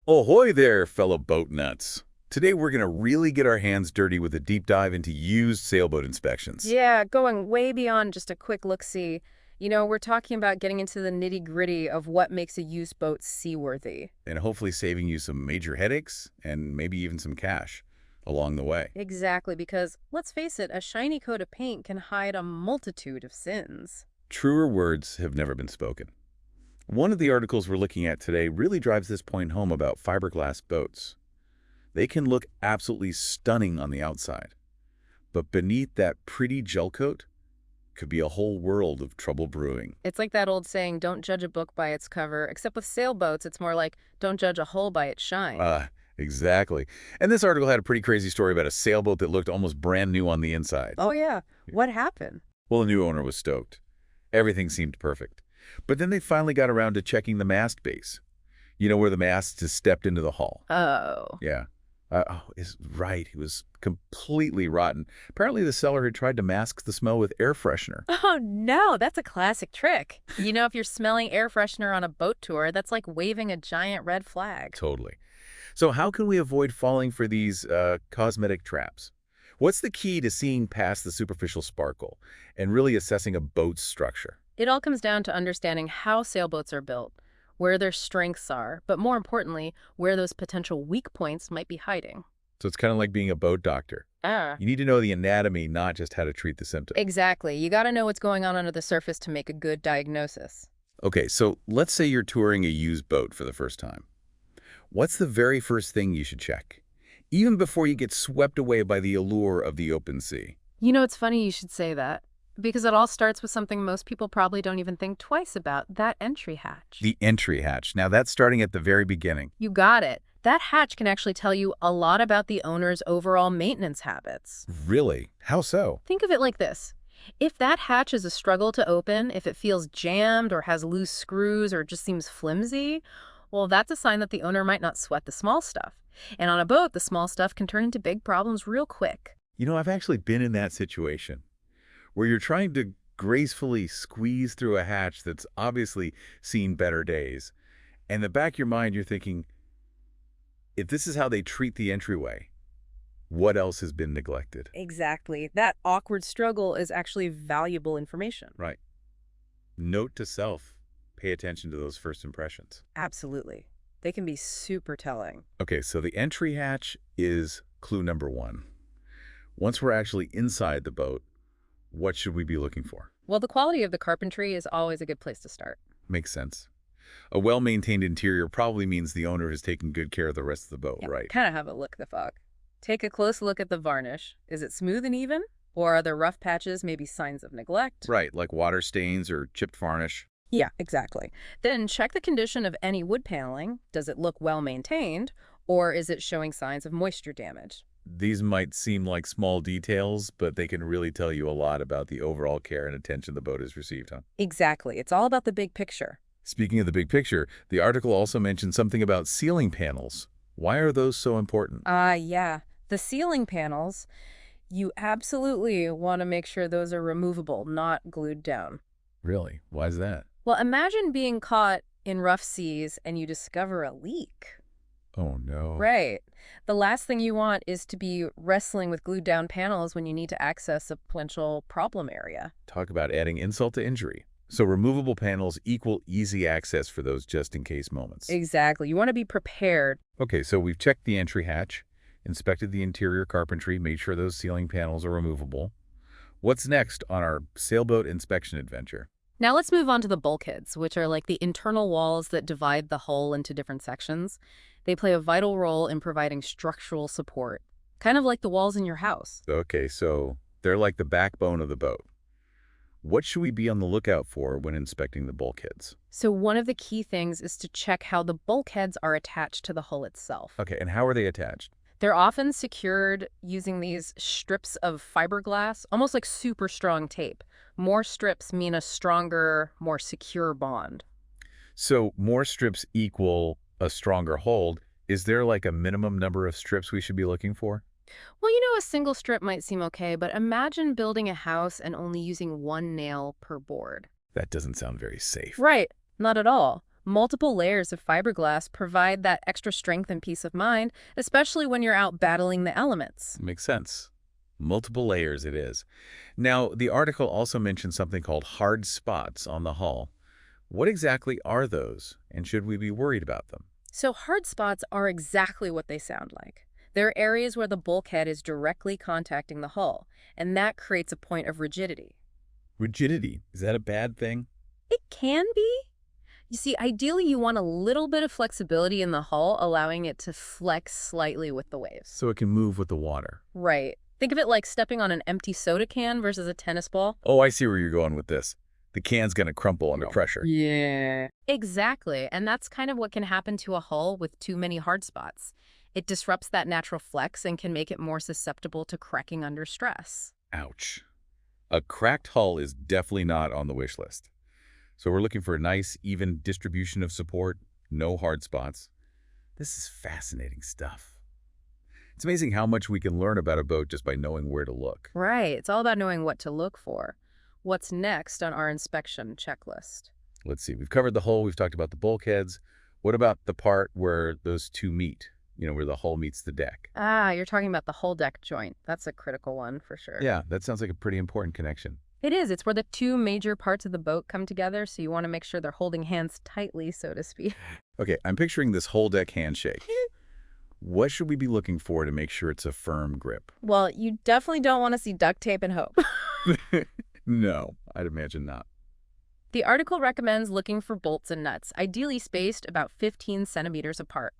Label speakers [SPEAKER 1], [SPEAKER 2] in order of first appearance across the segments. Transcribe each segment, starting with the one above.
[SPEAKER 1] Ahoy there, fellow boat nuts. Today we're going to really get our hands dirty with a deep dive into used sailboat inspections.
[SPEAKER 2] Yeah, going way beyond just a quick look-see. We're talking about getting into the nitty-gritty of what makes a used boat seaworthy.
[SPEAKER 1] And hopefully saving you some major headaches and maybe even some cash along the way.
[SPEAKER 2] Exactly, because, let's face it, a shiny coat of paint can hide a multitude of sins.
[SPEAKER 1] Truer words have never been spoken. One of the articles we're looking at today really drives this point home about fiberglass boats. They can look absolutely stunning on the outside, but beneath that pretty gel coat could be a whole world of trouble brewing.
[SPEAKER 2] It's like that old saying, don't judge a book by its cover, except with sailboats, it's more like, don't judge a hole by its shine.
[SPEAKER 1] Exactly. And this article had a pretty crazy story about a sailboat that looked almost brand new on the inside.
[SPEAKER 2] Oh yeah, what happened?
[SPEAKER 1] Well, the new owner was stoked. Everything seemed perfect. But then they finally got around to checking the mast base. You know, where the mast is stepped into the hull.
[SPEAKER 2] Oh.
[SPEAKER 1] Yeah. Is right. It was completely rotten. Apparently, the seller had tried to mask the smell with air freshener.
[SPEAKER 2] Oh no, that's a classic trick. If you're smelling air freshener on a boat tour, that's like waving a giant red flag.
[SPEAKER 1] Totally. So how can we avoid falling for these cosmetic traps? What's the key to seeing past the superficial sparkle and really assessing a boat's structure?
[SPEAKER 2] It all comes down to understanding how sailboats are built, where their strengths are, but more importantly, where those potential weak points might be hiding.
[SPEAKER 1] So it's kind of like being a boat doctor.
[SPEAKER 2] Ah.
[SPEAKER 1] You need to know the anatomy, not just how to treat the symptoms.
[SPEAKER 2] Exactly. You got to know what's going on under the surface to make a good diagnosis.
[SPEAKER 1] Okay, so let's say you're touring a used boat for the first time. What's the very first thing you should check, even before you get swept away by the allure of the open sea?
[SPEAKER 2] It's funny you should say that, because it all starts with something most people probably don't even think twice about, that entry hatch.
[SPEAKER 1] The entry hatch. Now, that's starting at the very beginning.
[SPEAKER 2] You got it. That hatch can actually tell you a lot about the owner's overall maintenance habits.
[SPEAKER 1] Really? How so?
[SPEAKER 2] Think of it like this. If that hatch is a struggle to open, if it feels jammed or has loose screws or just seems flimsy, well, that's a sign that the owner might not sweat the small stuff. And on a boat, the small stuff can turn into big problems real quick.
[SPEAKER 1] You know, I've actually been in that situation where you're trying to gracefully squeeze through a hatch that's obviously seen better days. And in the back of your mind, you're thinking, if this is how they treat the entryway, what else has been neglected?
[SPEAKER 2] Exactly. That awkward struggle is actually valuable information.
[SPEAKER 1] Right. Note to self, pay attention to those first impressions.
[SPEAKER 2] Absolutely. They can be super telling.
[SPEAKER 1] Okay, so the entry hatch is clue number one. Once we're actually inside the boat, what should we be looking for?
[SPEAKER 2] Well, the quality of the carpentry is always a good place to start.
[SPEAKER 1] Makes sense. A well-maintained interior probably means the owner has taken good care of the rest of the boat, right?
[SPEAKER 2] Kind of have a look the fuck. Take a close look at the varnish. Is it smooth and even? Or are there rough patches, maybe signs of neglect?
[SPEAKER 1] Right, like water stains or chipped varnish.
[SPEAKER 2] Yeah, exactly. Then check the condition of any wood paneling. Does it look well maintained? Or is it showing signs of moisture damage?
[SPEAKER 1] These might seem like small details, but they can really tell you a lot about the overall care and attention the boat has received, huh?
[SPEAKER 2] Exactly. It's all about the big picture.
[SPEAKER 1] Speaking of the big picture, the article also mentioned something about ceiling panels. Why are those so important?
[SPEAKER 2] Yeah. The ceiling panels, you absolutely want to make sure those are removable, not glued down.
[SPEAKER 1] Really? Why is that?
[SPEAKER 2] Well, imagine being caught in rough seas and you discover a leak.
[SPEAKER 1] Oh, no.
[SPEAKER 2] Right. The last thing you want is to be wrestling with glued down panels when you need to access a potential problem area.
[SPEAKER 1] Talk about adding insult to injury. So removable panels equal easy access for those just-in-case moments.
[SPEAKER 2] Exactly. You want to be prepared.
[SPEAKER 1] Okay, so we've checked the entry hatch, inspected the interior carpentry, made sure those ceiling panels are removable. What's next on our sailboat inspection adventure?
[SPEAKER 2] Now let's move on to the bulkheads, which are like the internal walls that divide the hull into different sections. They play a vital role in providing structural support, kind of like the walls in your house.
[SPEAKER 1] Okay, so they're like the backbone of the boat. What should we be on the lookout for when inspecting the bulkheads?
[SPEAKER 2] So one of the key things is to check how the bulkheads are attached to the hull itself.
[SPEAKER 1] Okay, and how are they attached?
[SPEAKER 2] They're often secured using these strips of fiberglass, almost like super strong tape. More strips mean a stronger, more secure bond.
[SPEAKER 1] So more strips equal a stronger hold. Is there like a minimum number of strips we should be looking for?
[SPEAKER 2] Well, a single strip might seem okay, but imagine building a house and only using one nail per board.
[SPEAKER 1] That doesn't sound very safe.
[SPEAKER 2] Right. Not at all. Multiple layers of fiberglass provide that extra strength and peace of mind, especially when you're out battling the elements.
[SPEAKER 1] Makes sense. Multiple layers it is. Now, the article also mentioned something called hard spots on the hull. What exactly are those, and should we be worried about them?
[SPEAKER 2] So hard spots are exactly what they sound like. They're areas where the bulkhead is directly contacting the hull, and that creates a point of rigidity.
[SPEAKER 1] Rigidity, is that a bad thing?
[SPEAKER 2] It can be. You see, ideally you want a little bit of flexibility in the hull, allowing it to flex slightly with the waves.
[SPEAKER 1] So it can move with the water.
[SPEAKER 2] Right. Think of it like stepping on an empty soda can versus a tennis ball.
[SPEAKER 1] Oh, I see where you're going with this. The can's going to crumple under pressure.
[SPEAKER 2] Yeah. Exactly. And that's kind of what can happen to a hull with too many hard spots. It disrupts that natural flex and can make it more susceptible to cracking under stress.
[SPEAKER 1] Ouch. A cracked hull is definitely not on the wish list. So we're looking for a nice, even distribution of support, no hard spots. This is fascinating stuff. It's amazing how much we can learn about a boat just by knowing where to look.
[SPEAKER 2] Right. It's all about knowing what to look for. What's next on our inspection checklist?
[SPEAKER 1] Let's see. We've covered the hull. We've talked about the bulkheads. What about the part where those two meet? You know, where the hull meets the deck.
[SPEAKER 2] Ah, you're talking about the hull deck joint. That's a critical one for sure.
[SPEAKER 1] Yeah, that sounds like a pretty important connection.
[SPEAKER 2] It is. It's where the two major parts of the boat come together, so you want to make sure they're holding hands tightly, so to speak.
[SPEAKER 1] Okay, I'm picturing this whole deck handshake. What should we be looking for to make sure it's a firm grip?
[SPEAKER 2] Well, you definitely don't want to see duct tape and hope.
[SPEAKER 1] No, I'd imagine not.
[SPEAKER 2] The article recommends looking for bolts and nuts, ideally spaced about 15 centimeters apart.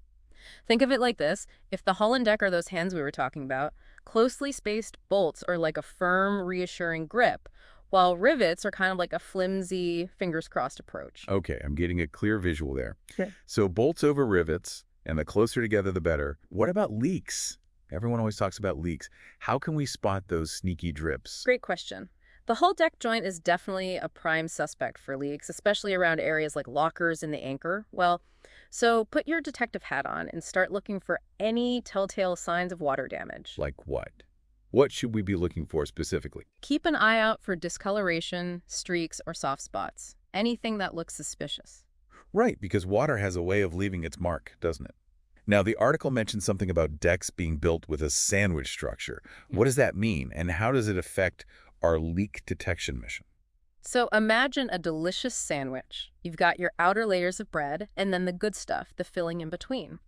[SPEAKER 2] Think of it like this. If the hull and deck are those hands we were talking about, closely spaced bolts are like a firm, reassuring grip, while rivets are kind of like a flimsy, fingers-crossed approach.
[SPEAKER 1] Okay, I'm getting a clear visual there.
[SPEAKER 2] Okay.
[SPEAKER 1] So bolts over rivets, and the closer together the better. What about leaks? Everyone always talks about leaks. How can we spot those sneaky drips?
[SPEAKER 2] Great question. The hull deck joint is definitely a prime suspect for leaks, especially around areas like lockers in the anchor. Well, so put your detective hat on and start looking for any telltale signs of water damage.
[SPEAKER 1] Like what? What should we be looking for specifically?
[SPEAKER 2] Keep an eye out for discoloration, streaks, or soft spots. Anything that looks suspicious.
[SPEAKER 1] Right, because water has a way of leaving its mark, doesn't it? Now, the article mentioned something about decks being built with a sandwich structure. What does that mean, and how does it affect our leak detection mission?
[SPEAKER 2] So imagine a delicious sandwich. You've got your outer layers of bread, and then the good stuff, the filling in between.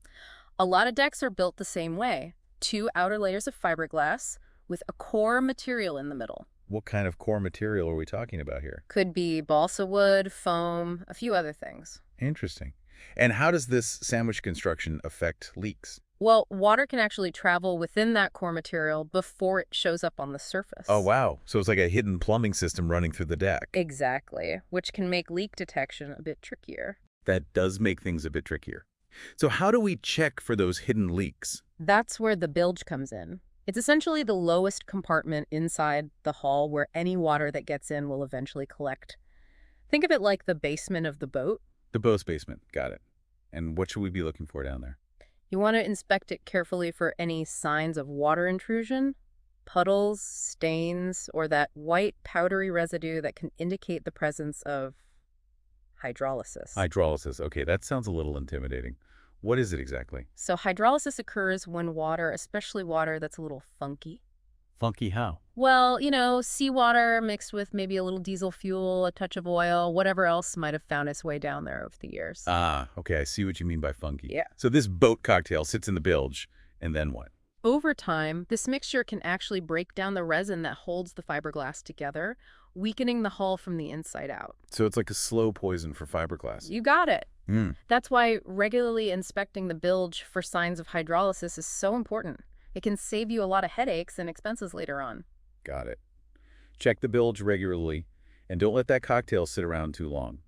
[SPEAKER 2] A lot of decks are built the same way. 2 outer layers of fiberglass with a core material in the middle.
[SPEAKER 1] What kind of core material are we talking about here?
[SPEAKER 2] Could be balsa wood, foam, a few other things.
[SPEAKER 1] Interesting. And how does this sandwich construction affect leaks?
[SPEAKER 2] Well, water can actually travel within that core material before it shows up on the surface.
[SPEAKER 1] Oh, wow. So it's like a hidden plumbing system running through the deck.
[SPEAKER 2] Exactly, which can make leak detection a bit trickier.
[SPEAKER 1] That does make things a bit trickier. So how do we check for those hidden leaks?
[SPEAKER 2] That's where the bilge comes in. It's essentially the lowest compartment inside the hull where any water that gets in will eventually collect. Think of it like the basement of the boat.
[SPEAKER 1] The boat's basement. Got it. And what should we be looking for down there?
[SPEAKER 2] You want to inspect it carefully for any signs of water intrusion, puddles, stains, or that white powdery residue that can indicate the presence of hydrolysis.
[SPEAKER 1] Hydrolysis. Okay, that sounds a little intimidating. What is it exactly?
[SPEAKER 2] So hydrolysis occurs when water, especially water that's a little funky.
[SPEAKER 1] Funky how?
[SPEAKER 2] Well, you know, seawater mixed with maybe a little diesel fuel, a touch of oil, whatever else might have found its way down there over the years.
[SPEAKER 1] Ah, okay, I see what you mean by funky.
[SPEAKER 2] Yeah.
[SPEAKER 1] So this boat cocktail sits in the bilge, and then what?
[SPEAKER 2] Over time, this mixture can actually break down the resin that holds the fiberglass together, weakening the hull from the inside out.
[SPEAKER 1] So it's like a slow poison for fiberglass.
[SPEAKER 2] You got it.
[SPEAKER 1] Mm.
[SPEAKER 2] That's why regularly inspecting the bilge for signs of hydrolysis is so important. It can save you a lot of headaches and expenses later on.
[SPEAKER 1] Got it. Check the bilge regularly, and don't let that cocktail sit around too long.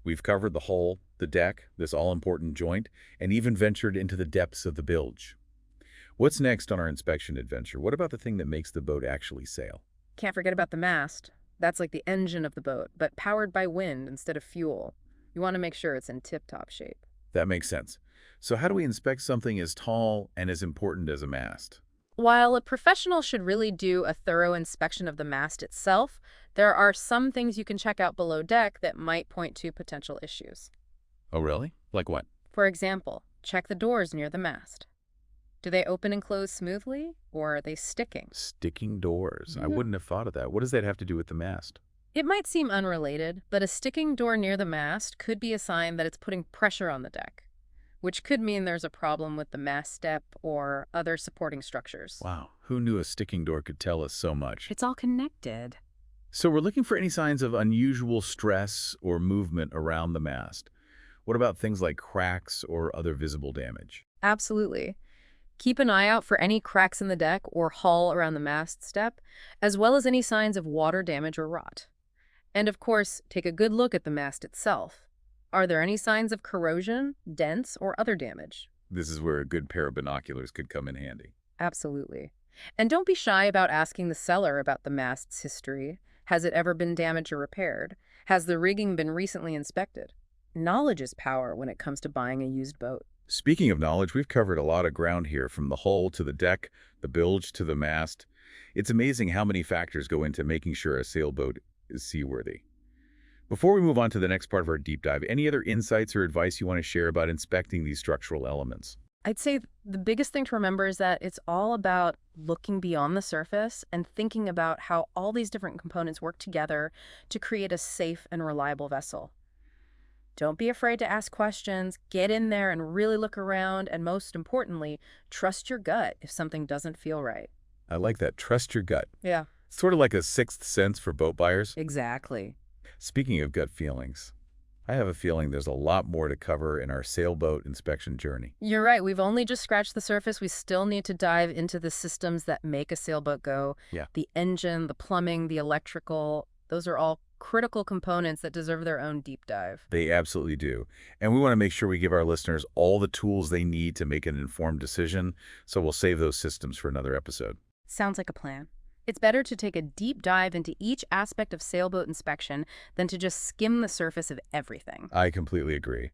[SPEAKER 1] We've covered the hull, the deck, this all-important joint, and even ventured into the depths of the bilge. What's next on our inspection adventure? What about the thing that makes the boat actually sail?
[SPEAKER 2] Can't forget about the mast. That's like the engine of the boat, but powered by wind instead of fuel. You want to make sure it's in tip-top shape.
[SPEAKER 1] That makes sense. So how do we inspect something as tall and as important as a mast?
[SPEAKER 2] While a professional should really do a thorough inspection of the mast itself, there are some things you can check out below deck that might point to potential issues.
[SPEAKER 1] Oh, really? Like what?
[SPEAKER 2] For example, check the doors near the mast. Do they open and close smoothly, or are they sticking?
[SPEAKER 1] Sticking doors. I
[SPEAKER 2] Mhm.
[SPEAKER 1] wouldn't have thought of that. What does that have to do with the mast?
[SPEAKER 2] It might seem unrelated, but a sticking door near the mast could be a sign that it's putting pressure on the deck, which could mean there's a problem with the mast step or other supporting structures.
[SPEAKER 1] Wow, who knew a sticking door could tell us so much?
[SPEAKER 2] It's all connected.
[SPEAKER 1] So we're looking for any signs of unusual stress or movement around the mast. What about things like cracks or other visible damage?
[SPEAKER 2] Absolutely. Keep an eye out for any cracks in the deck or hull around the mast step, as well as any signs of water damage or rot. And of course, take a good look at the mast itself. Are there any signs of corrosion, dents, or other damage?
[SPEAKER 1] This is where a good pair of binoculars could come in handy.
[SPEAKER 2] Absolutely. And don't be shy about asking the seller about the mast's history. Has it ever been damaged or repaired? Has the rigging been recently inspected? Knowledge is power when it comes to buying a used boat.
[SPEAKER 1] Speaking of knowledge, we've covered a lot of ground here, from the hull to the deck, the bilge to the mast. It's amazing how many factors go into making sure a sailboat is seaworthy. Before we move on to the next part of our deep dive, any other insights or advice you want to share about inspecting these structural elements?
[SPEAKER 2] I'd say the biggest thing to remember is that it's all about looking beyond the surface and thinking about how all these different components work together to create a safe and reliable vessel. Don't be afraid to ask questions, get in there and really look around, and most importantly, trust your gut if something doesn't feel right.
[SPEAKER 1] I like that. Trust your gut.
[SPEAKER 2] Yeah,
[SPEAKER 1] Sort of like a sixth sense for boat buyers.
[SPEAKER 2] exactly.
[SPEAKER 1] Speaking of gut feelings, I have a feeling there's a lot more to cover in our sailboat inspection journey.
[SPEAKER 2] You're right. We've only just scratched the surface. We still need to dive into the systems that make a sailboat go.
[SPEAKER 1] Yeah.
[SPEAKER 2] The engine, the plumbing, the electrical, those are all critical components that deserve their own deep dive.
[SPEAKER 1] They absolutely do. And we want to make sure we give our listeners all the tools they need to make an informed decision, so we'll save those systems for another episode.
[SPEAKER 2] Sounds like a plan. It's better to take a deep dive into each aspect of sailboat inspection than to just skim the surface of everything.
[SPEAKER 1] I completely agree.